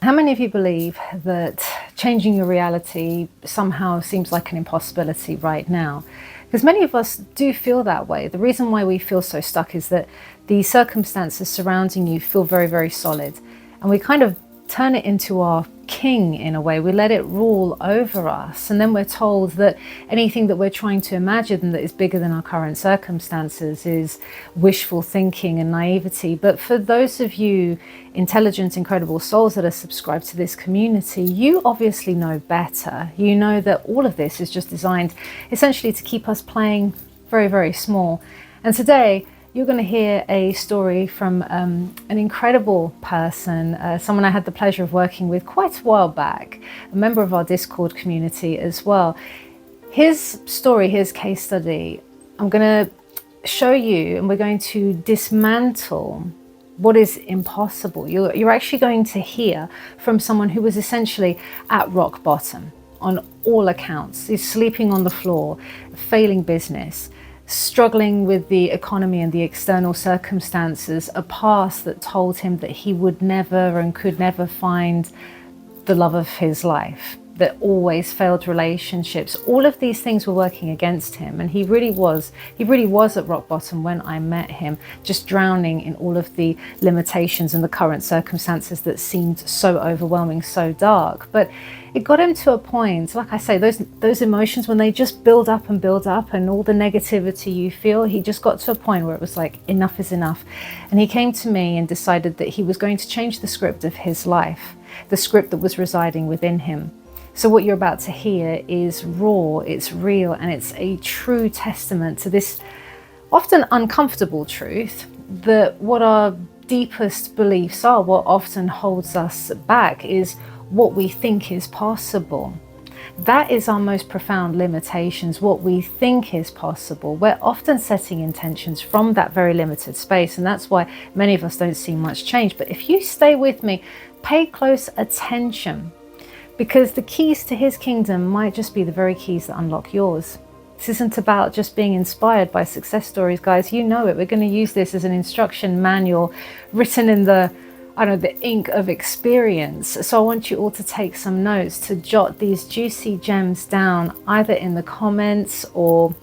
How many of you believe that changing your reality somehow seems like an impossibility right now? Because many of us do feel that way. The reason why we feel so stuck is that the circumstances surrounding you feel very, very solid. And we kind of turn it into our king in a way. We let it rule over us. And then we're told that anything that we're trying to imagine that is bigger than our current circumstances is wishful thinking and naivety. But for those of you intelligent, incredible souls that are subscribed to this community, you obviously know better. You know that all of this is just designed essentially to keep us playing very, very small. And today, you're going to hear a story from an incredible person, someone I had the pleasure of working with quite a while back, a member of our Discord community as well. His story, his case study, I'm going to show you, and we're going to dismantle what is impossible. You're actually going to hear from someone who was essentially at rock bottom on all accounts. He's sleeping on the floor, failing business, struggling with the economy and the external circumstances, a past that told him that he would never and could never find the love of his life, that always failed relationships. All of these things were working against him, and he really was at rock bottom when I met him, just drowning in all of the limitations and the current circumstances that seemed so overwhelming, so dark. But it got him to a point, like I say, those emotions, when they just build up and all the negativity you feel, he just got to a point where it was like, enough is enough. And he came to me and decided that he was going to change the script of his life, the script that was residing within him. So what you're about to hear is raw, it's real, and it's a true testament to this often uncomfortable truth that what our deepest beliefs are, what often holds us back, is what we think is possible. That is our most profound limitations, what we think is possible. We're often setting intentions from that very limited space, and that's why many of us don't see much change. But if you stay with me, pay close attention, because the keys to his kingdom might just be the very keys that unlock yours. This isn't about just being inspired by success stories, guys. You know it. We're going to use this as an instruction manual written in the ink of experience. So I want you all to take some notes, to jot these juicy gems down, either in the comments or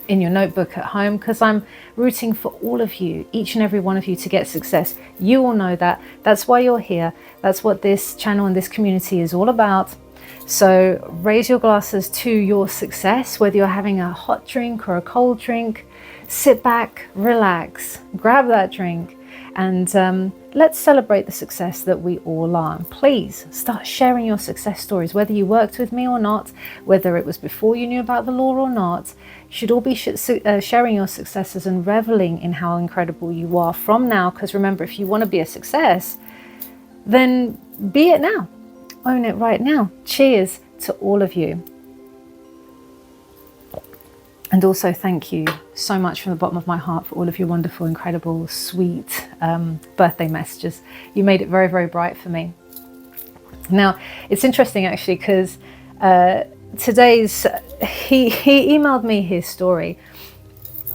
in your notebook at home, because I'm rooting for all of you, each and every one of you, to get success. You all know that. That's why you're here. That's what this channel and this community is all about. So raise your glasses to your success, whether you're having a hot drink or a cold drink. Sit back, relax, grab that drink, and let's celebrate the success that we all are. And please start sharing your success stories, whether you worked with me or not, whether it was before you knew about the law or not. You should all be sharing your successes and reveling in how incredible you are from now. Because remember, if you want to be a success, then be it now. Own it right now. Cheers to all of you. And also thank you so much from the bottom of my heart for all of your wonderful, incredible, sweet birthday messages. You made it very, very bright for me. Now, it's interesting actually, because he emailed me his story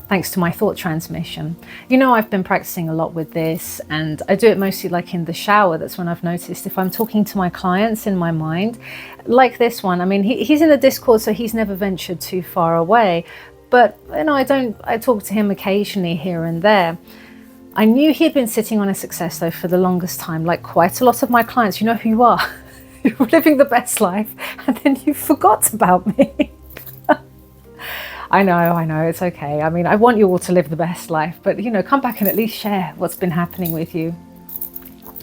thanks to my thought transmission. You know, I've been practicing a lot with this, and I do it mostly like in the shower. That's when I've noticed if I'm talking to my clients in my mind, like this one. I mean, he's in the Discord, so he's never ventured too far away. But, you know, I talk to him occasionally here and there. I knew he'd been sitting on a success, though, for the longest time. Like quite a lot of my clients, you know who you are. You're living the best life, and then you forgot about me. I know, it's okay. I mean, I want you all to live the best life, but, you know, come back and at least share what's been happening with you.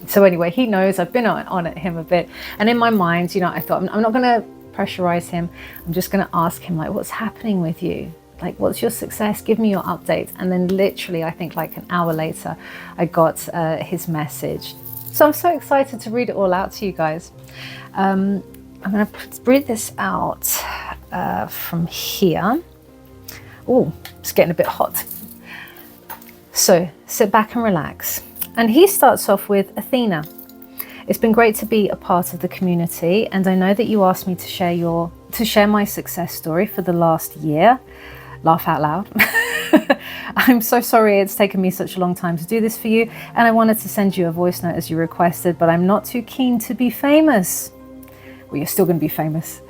So anyway, he knows I've been on at him a bit. And in my mind, you know, I thought, I'm not going to pressurize him. I'm just going to ask him, like, what's happening with you? Like, what's your success? Give me your update. And then literally, I think like an hour later, I got his message. So I'm so excited to read it all out to you guys. I'm going to read this out from here. Oh, it's getting a bit hot. So sit back and relax. And he starts off with, Athena, it's been great to be a part of the community, and I know that you asked me to share my success story for the last year. laugh out loud. I'm so sorry it's taken me such a long time to do this for you, and I wanted to send you a voice note as you requested, but I'm not too keen to be famous. Well, you're still going to be famous.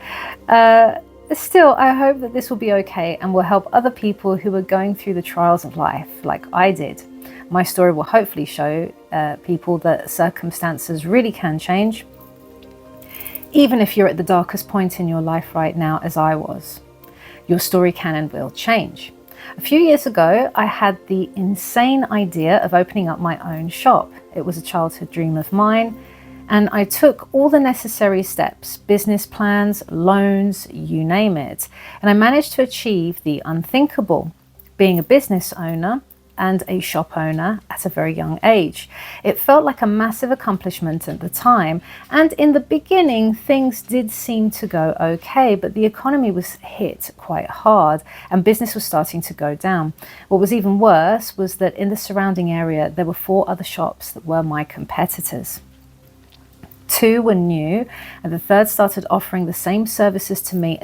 Still, I hope that this will be okay and will help other people who are going through the trials of life like I did. My story will hopefully show people that circumstances really can change, even if you're at the darkest point in your life right now, as I was. Your story can and will change. A few years ago, I had the insane idea of opening up my own shop. It was a childhood dream of mine, and I took all the necessary steps, business plans, loans, you name it, and I managed to achieve the unthinkable, being a business owner and a shop owner at a very young age. It felt like a massive accomplishment at the time, and in the beginning things did seem to go okay, but the economy was hit quite hard and business was starting to go down. What was even worse was that in the surrounding area there were 4 other shops that were my competitors. 2 were new, and the third started offering the same services to me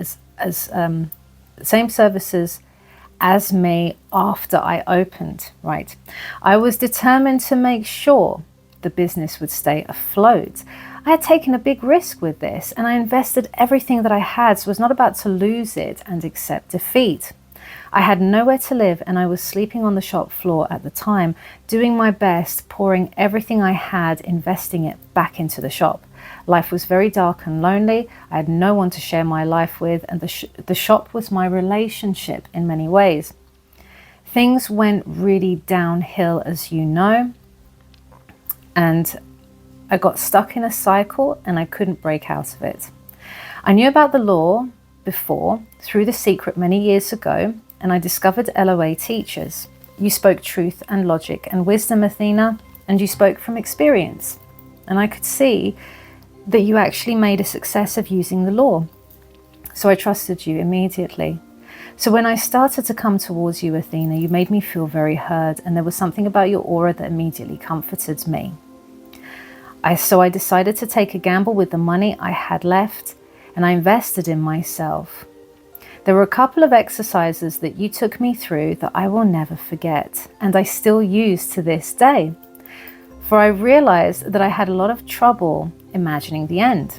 as me after I opened, right? I was determined to make sure the business would stay afloat. I had taken a big risk with this, and I invested everything that I had, so I was not about to lose it and accept defeat. I had nowhere to live, and I was sleeping on the shop floor at the time, doing my best, pouring everything I had, investing it back into the shop. Life was very dark and lonely. I had no one to share my life with, and the shop was my relationship in many ways. Things went really downhill, as you know, and I got stuck in a cycle and I couldn't break out of it. I knew about the law before, through The Secret many years ago, and I discovered LOA teachers. You spoke truth and logic and wisdom, Athena, and you spoke from experience. And I could see that you actually made a success of using the law. So I trusted you immediately. So when I started to come towards you, Athena, you made me feel very heard, and there was something about your aura that immediately comforted me. So I decided to take a gamble with the money I had left, and I invested in myself. There were a couple of exercises that you took me through that I will never forget, and I still use to this day. For I realized that I had a lot of trouble imagining the end.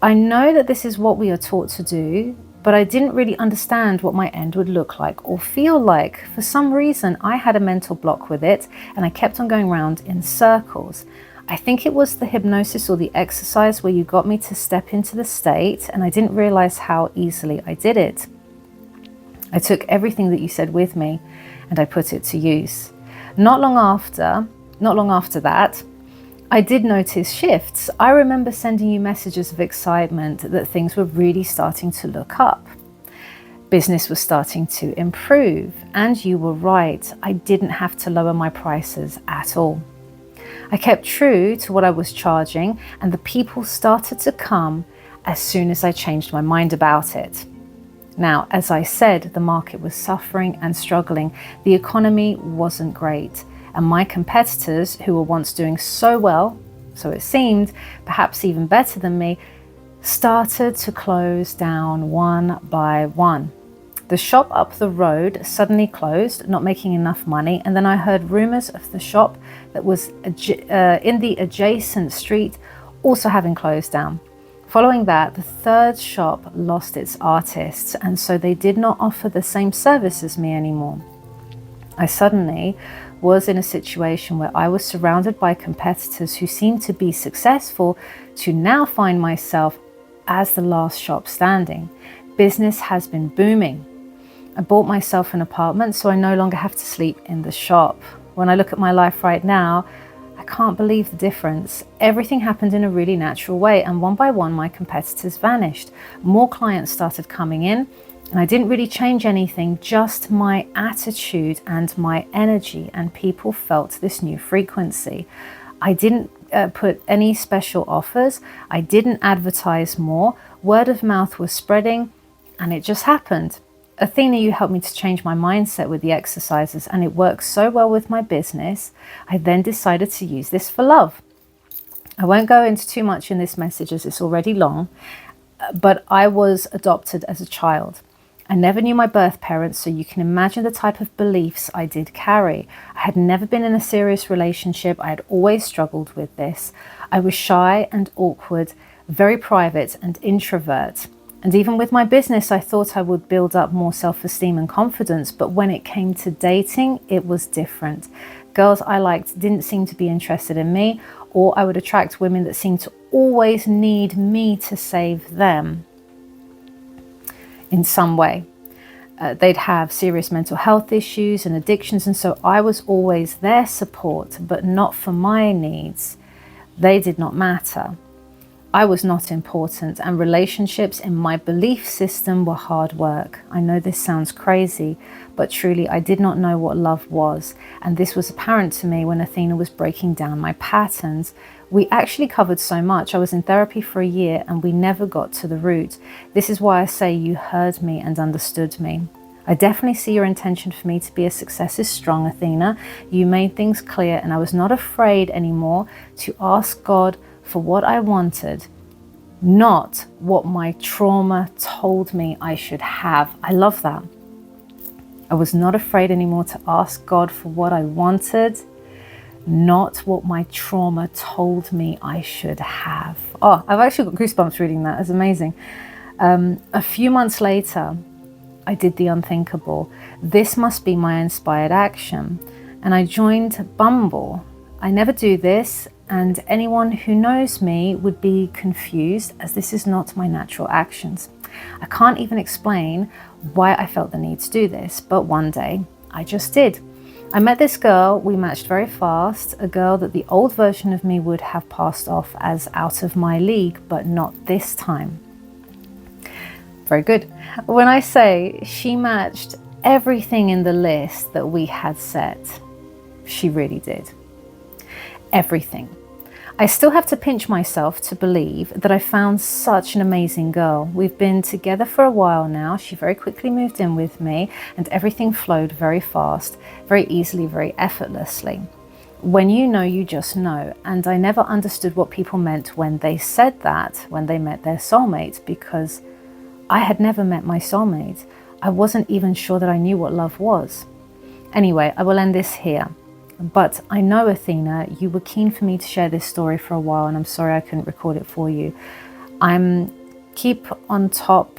I know that this is what we are taught to do, but I didn't really understand what my end would look like or feel like. For some reason, I had a mental block with it, and I kept on going around in circles. I think it was the hypnosis or the exercise where you got me to step into the state, and I didn't realize how easily I did it. I took everything that you said with me and I put it to use. Not long after that, I did notice shifts. I remember sending you messages of excitement that things were really starting to look up. Business was starting to improve, and you were right. I didn't have to lower my prices at all. I kept true to what I was charging, and the people started to come as soon as I changed my mind about it. Now, as I said, the market was suffering and struggling. The economy wasn't great, and my competitors, who were once doing so well, so it seemed, perhaps even better than me, started to close down one by one. The shop up the road suddenly closed, not making enough money, and then I heard rumors of the shop that was in the adjacent street also having closed down. Following that, the third shop lost its artists, and so they did not offer the same service as me anymore. I suddenly was in a situation where I was surrounded by competitors who seemed to be successful, to now find myself as the last shop standing. Business has been booming. I bought myself an apartment, so I no longer have to sleep in the shop. When I look at my life right now, I can't believe the difference. Everything happened in a really natural way, and one by one my competitors vanished. More clients started coming in, and I didn't really change anything, just my attitude and my energy, and people felt this new frequency. I didn't put any special offers. I didn't advertise more. Word of mouth was spreading, and it just happened. Athena, you helped me to change my mindset with the exercises, and it works so well with my business. I then decided to use this for love. I won't go into too much in this message as it's already long, but I was adopted as a child. I never knew my birth parents, so you can imagine the type of beliefs I did carry. I had never been in a serious relationship. I had always struggled with this. I was shy and awkward, very private and introvert. And even with my business, I thought I would build up more self-esteem and confidence, but when it came to dating, it was different. Girls I liked didn't seem to be interested in me, or I would attract women that seemed to always need me to save them in some way. They'd have serious mental health issues and addictions, and so I was always their support, but not for my needs. They did not matter. I was not important, and relationships in my belief system were hard work. I know this sounds crazy, but truly I did not know what love was, and this was apparent to me when Athena was breaking down my patterns. We actually covered so much. I was in therapy for a year and we never got to the root. This is why I say you heard me and understood me. I definitely see your intention for me to be a success is strong, Athena. You made things clear, and I was not afraid anymore to ask God for what I wanted, not what my trauma told me I should have. I love that. I was not afraid anymore to ask God for what I wanted, not what my trauma told me I should have. Oh, I've actually got goosebumps reading that. It's amazing. A few months later, I did the unthinkable. This must be my inspired action. And I joined Bumble. I never do this, and anyone who knows me would be confused, as this is not my natural actions. I can't even explain why I felt the need to do this, but one day I just did. I met this girl, we matched very fast, a girl that the old version of me would have passed off as out of my league, but not this time. Very good. When I say she matched everything in the list that we had set, she really did. Everything. I still have to pinch myself to believe that I found such an amazing girl. We've been together for a while now. She very quickly moved in with me, and everything flowed very fast, very easily, very effortlessly. When you know, you just know. And I never understood what people meant when they said that, when they met their soulmate, because I had never met my soulmate. I wasn't even sure that I knew what love was. Anyway, I will end this here. But I know, Athena, you were keen for me to share this story for a while, and I'm sorry I couldn't record it for you. I'm keeping on top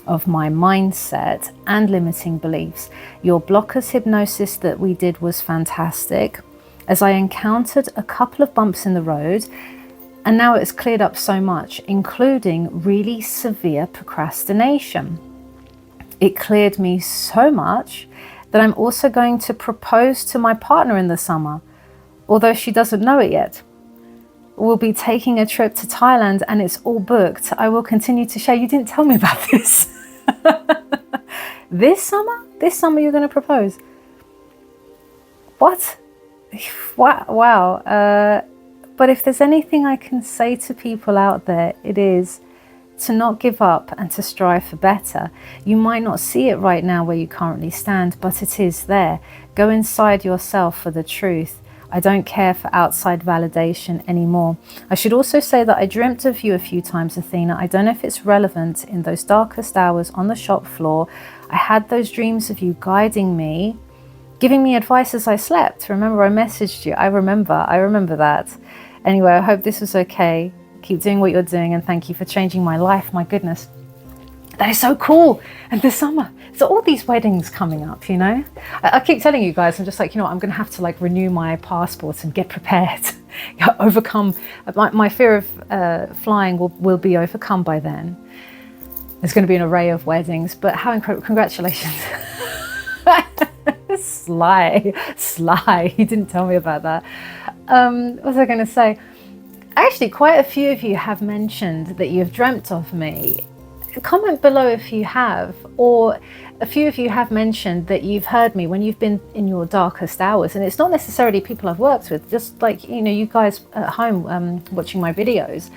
of my mindset and limiting beliefs. Your blockers hypnosis that we did was fantastic, as I encountered a couple of bumps in the road, and now it's cleared up so much, including really severe procrastination. It cleared me so much that I'm also going to propose to my partner in the summer, although she doesn't know it yet. We'll be taking a trip to Thailand and it's all booked. I will continue to share. You didn't tell me about this. This summer you're going to propose. What? Wow. But if there's anything I can say to people out there, it is to not give up and to strive for better. You might not see it right now where you currently stand, but it is there. Go inside yourself for the truth. I don't care for outside validation anymore. I should also say that I dreamt of you a few times, Athena. I don't know if it's relevant. In those darkest hours on the shop floor, I had those dreams of you guiding me, giving me advice as I slept. Remember, I messaged you. I remember that. Anyway, I hope this was okay. Keep doing what you're doing, and thank you for changing my life. My goodness, that is so cool. And this summer, so all these weddings coming up, you know, I keep telling you guys, I'm just like, you know, I'm going to have to like renew my passports and get prepared. Overcome my fear of flying will be overcome by then. There's going to be an array of weddings, but how incredible. Congratulations. Sly. You didn't tell me about that. What was I going to say? Actually, quite a few of you have mentioned that you've dreamt of me. Comment below if you have, or a few of you have mentioned that you've heard me when you've been in your darkest hours. And it's not necessarily people I've worked with, just like, you know, you guys at home watching my videos.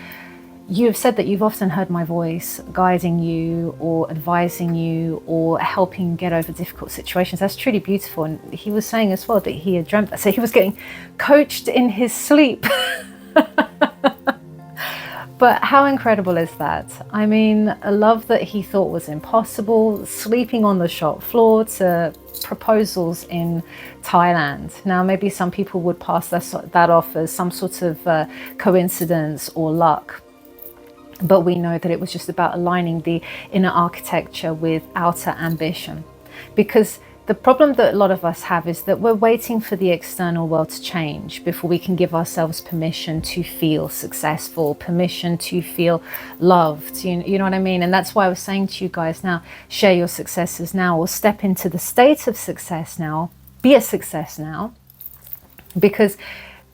You have said that you've often heard my voice guiding you or advising you or helping get over difficult situations. That's truly beautiful. And he was saying as well that he had dreamt that. So he was getting coached in his sleep. But how incredible is that? I mean, a love that he thought was impossible, sleeping on the shop floor, to proposals in Thailand. Now, maybe some people would pass that off as some sort of coincidence or luck. But we know that it was just about aligning the inner architecture with outer ambition. Because the problem that a lot of us have is that we're waiting for the external world to change before we can give ourselves permission to feel successful, permission to feel loved. You know what I mean? And that's why I was saying to you guys now, share your successes now, or step into the state of success now, be a success now. Because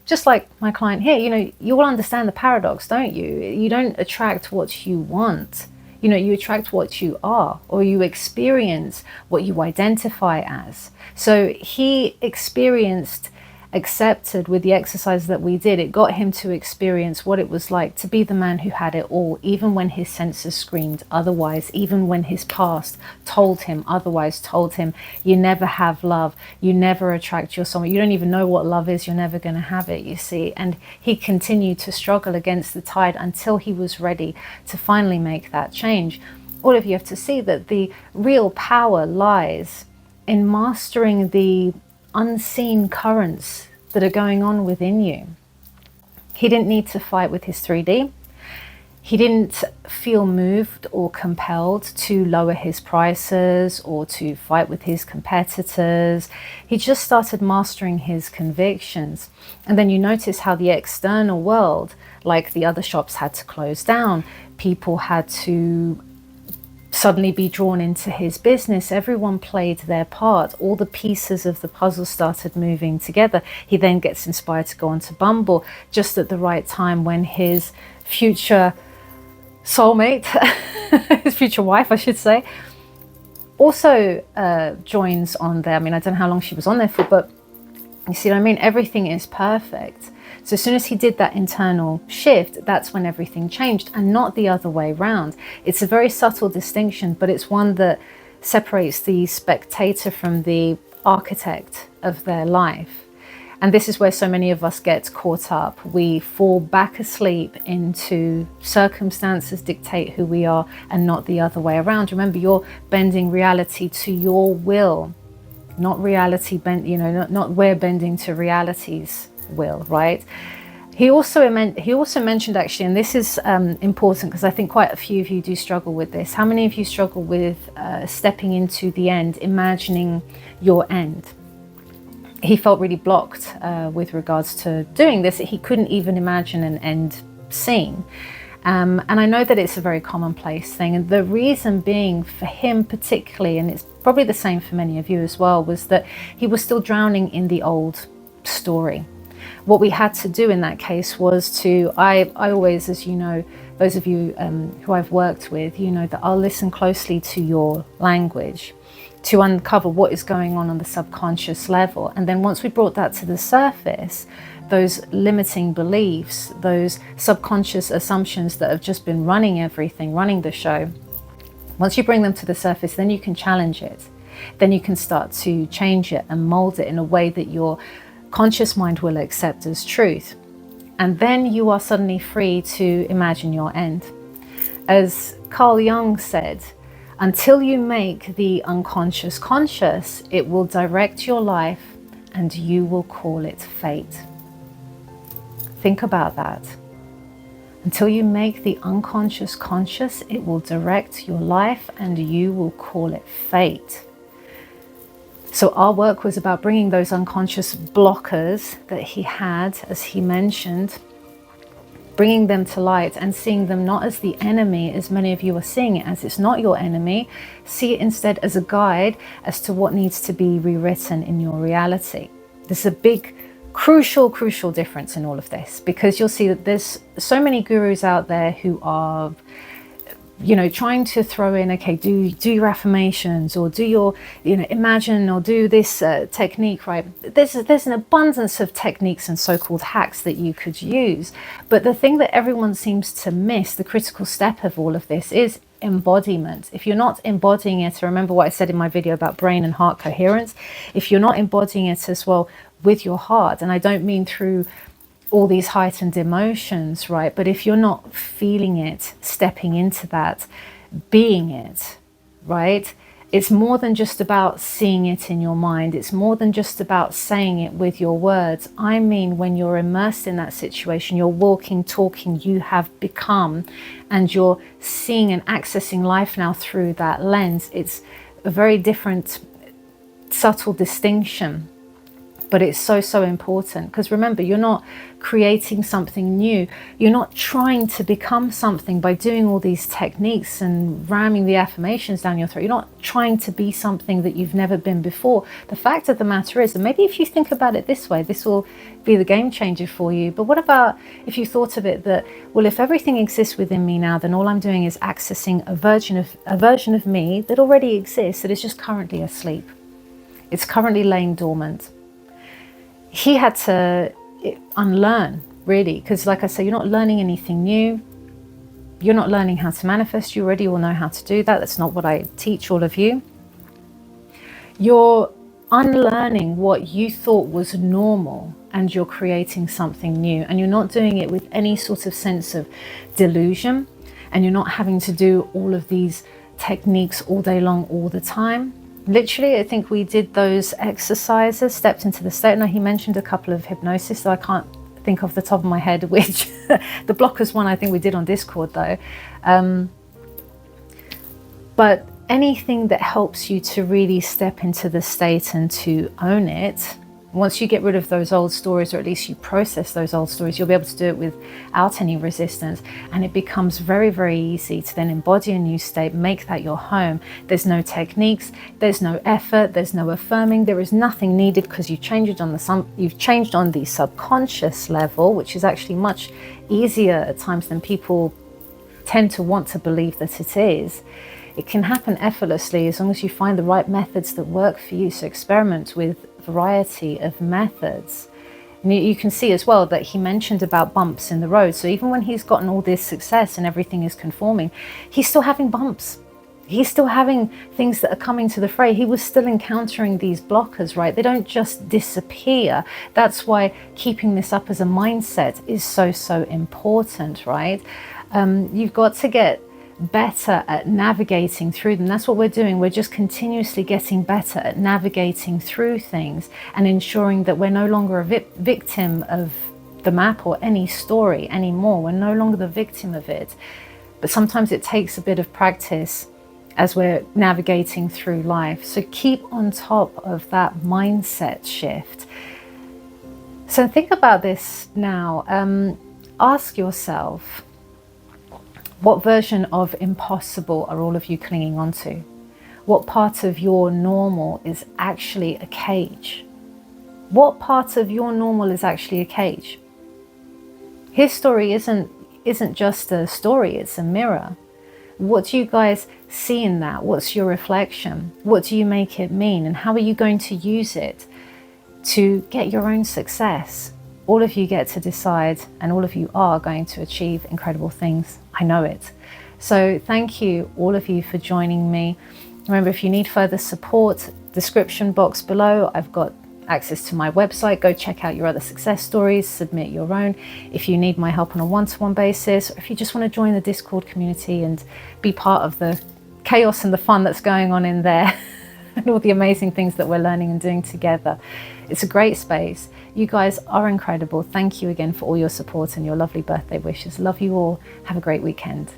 just like my client here, you will understand the paradox, don't you? You don't attract what you want. You attract what you are, or you experience what you identify as. So he accepted with the exercise that we did, it got him to experience what it was like to be the man who had it all, even when his senses screamed otherwise, even when his past told him otherwise, told him you never have love, you never attract your soulmate, you don't even know what love is, you're never going to have it, you see. And he continued to struggle against the tide until he was ready to finally make that change. All of you have to see that the real power lies in mastering the unseen currents that are going on within you. He didn't need to fight with his 3D. He didn't feel moved or compelled to lower his prices or to fight with his competitors. He just started mastering his convictions. And then you notice how the external world, like the other shops had to close down, people had to suddenly be drawn into his business. Everyone played their part. All the pieces of the puzzle started moving together. He then gets inspired to go onto Bumble just at the right time, when his future soulmate, his future wife, I should say, also joins on there. I mean, I don't know how long she was on there for, but you see what I mean? Everything is perfect. So as soon as he did that internal shift, that's when everything changed, and not the other way around. It's a very subtle distinction, but it's one that separates the spectator from the architect of their life. And this is where so many of us get caught up. We fall back asleep into circumstances dictate who we are, and not the other way around. Remember, you're bending reality to your will, not reality bend, not we're bending to reality's will, right? He also mentioned, actually, and this is important because I think quite a few of you do struggle with this. How many of you struggle with stepping into the end, imagining your end? He felt really blocked with regards to doing this. He couldn't even imagine an end scene. And I know that it's a very commonplace thing. And the reason being for him particularly, and it's probably the same for many of you as well, was that he was still drowning in the old story. What we had to do in that case was I always, as you know, those of you who I've worked with, you know that I'll listen closely to your language to uncover what is going on the subconscious level. And then once we brought that to the surface, those limiting beliefs, those subconscious assumptions that have just been running everything, running the show, once you bring them to the surface, then you can challenge it. Then you can start to change it and mold it in a way that your conscious mind will accept as truth. And then you are suddenly free to imagine your end. As Carl Jung said, until you make the unconscious conscious, it will direct your life and you will call it fate. Think about that. Until you make the unconscious conscious, it will direct your life and you will call it fate. So our work was about bringing those unconscious blockers that he had, as he mentioned, bringing them to light and seeing them not as the enemy, as many of you are seeing it as. It's not your enemy. See it instead as a guide as to what needs to be rewritten in your reality. There's a big, crucial difference in all of this, because you'll see that there's so many gurus out there who are trying to throw in, okay, do your affirmations, or do your, imagine, or do this technique, right? There's an abundance of techniques and so-called hacks that you could use. But the thing that everyone seems to miss, the critical step of all of this, is embodiment. If you're not embodying it, remember what I said in my video about brain and heart coherence, if you're not embodying it as well with your heart, and I don't mean through all these heightened emotions, right? But if you're not feeling it, stepping into that, being it, right? It's more than just about seeing it in your mind. It's more than just about saying it with your words. I mean, when you're immersed in that situation, you're walking, talking, you have become, and you're seeing and accessing life now through that lens. It's a very different, subtle distinction. But it's so, so important, because remember, you're not creating something new. You're not trying to become something by doing all these techniques and ramming the affirmations down your throat. You're not trying to be something that you've never been before. The fact of the matter is, and maybe if you think about it this way, this will be the game changer for you. But what about if you thought of it that, well, if everything exists within me now, then all I'm doing is accessing a version of me that already exists, that is just currently asleep. It's currently laying dormant. He had to unlearn, really, because like I say, you're not learning anything new. You're not learning how to manifest. You already all know how to do that. That's not what I teach all of you. You're unlearning what you thought was normal, and you're creating something new. And you're not doing it with any sort of sense of delusion. And you're not having to do all of these techniques all day long, all the time. Literally, I think we did those exercises, stepped into the state. Now, he mentioned a couple of hypnosis, so I can't think off the top of my head which. The blockers one I think we did on Discord though. But anything that helps you to really step into the state and to own it, once you get rid of those old stories, or at least you process those old stories, you'll be able to do it without any resistance. And it becomes very, very easy to then embody a new state, make that your home. There's no techniques, there's no effort, there's no affirming, there is nothing needed, because you've changed on the subconscious level, which is actually much easier at times than people tend to want to believe that it is. It can happen effortlessly as long as you find the right methods that work for you. So experiment with variety of methods. And you can see as well that he mentioned about bumps in the road. So even when he's gotten all this success and everything is conforming, he's still having bumps. He's still having things that are coming to the fray. He was still encountering these blockers, right? They don't just disappear. That's why keeping this up as a mindset is so, so important, right? You've got to get better at navigating through them. That's what we're doing. We're just continuously getting better at navigating through things and ensuring that we're no longer a victim of the map or any story anymore. We're no longer the victim of it. But sometimes it takes a bit of practice as we're navigating through life. So keep on top of that mindset shift. So think about this now. Ask yourself, what version of impossible are all of you clinging on to? What part of your normal is actually a cage? What part of your normal is actually a cage? His story isn't just a story, it's a mirror. What do you guys see in that? What's your reflection? What do you make it mean? And how are you going to use it to get your own success? All of you get to decide, and all of you are going to achieve incredible things. I know it. So thank you, all of you, for joining me. Remember, if you need further support, description box below, I've got access to my website. Go check out your other success stories, submit your own. If you need my help on a one-to-one basis, or if you just want to join the Discord community and be part of the chaos and the fun that's going on in there and all the amazing things that we're learning and doing together. It's a great space. You guys are incredible. Thank you again for all your support and your lovely birthday wishes. Love you all. Have a great weekend.